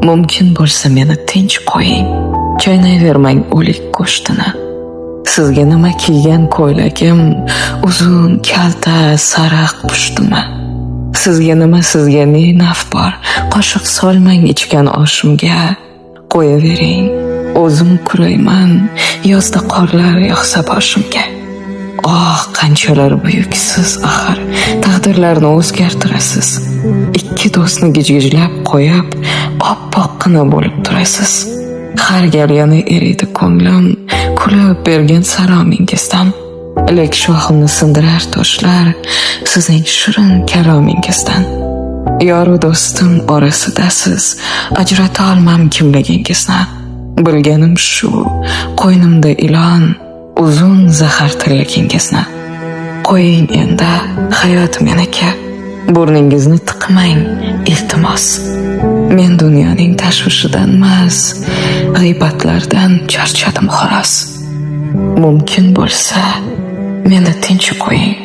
Mumkin bo'lsa meni tinch qo'ying. Chaynayvermang o'lik go'shtini. Sizga nima kiygan ko'ylagim uzun, kalta, sariq pushtimi? Sizga nima, sizga ne naf bor? Qoshiq solmang ichgan oshimga. Qo'yavering, o'zim kurayman, yozda qorlar yog'sa boshimga. Qanchalar buyuksiz axir, taqdirlarni o'zgartirasiz. Ikki do'stni gijgijlab qo'yib, oppoqqina bo'lib turasiz. Har gal yana eriydi ko'nglim, kulib bergan salomingizdan. Lek shohimni sindirar toshlar, sizning shirin kalomingizdan. Yoru do'stim orasidasiz, ajrata olmam kimligingizni. Bilganim shu, qo'ynimda ilon, uzun zahar tilligingizni. Qo'ying endi, hayot meniki. Burningizni tiqmang, iltimos. Men dunyoning tashvishidan emas, g'iybatlardan charchadim xolos. Mumkin bo'lsa, meni tinch qo'ying.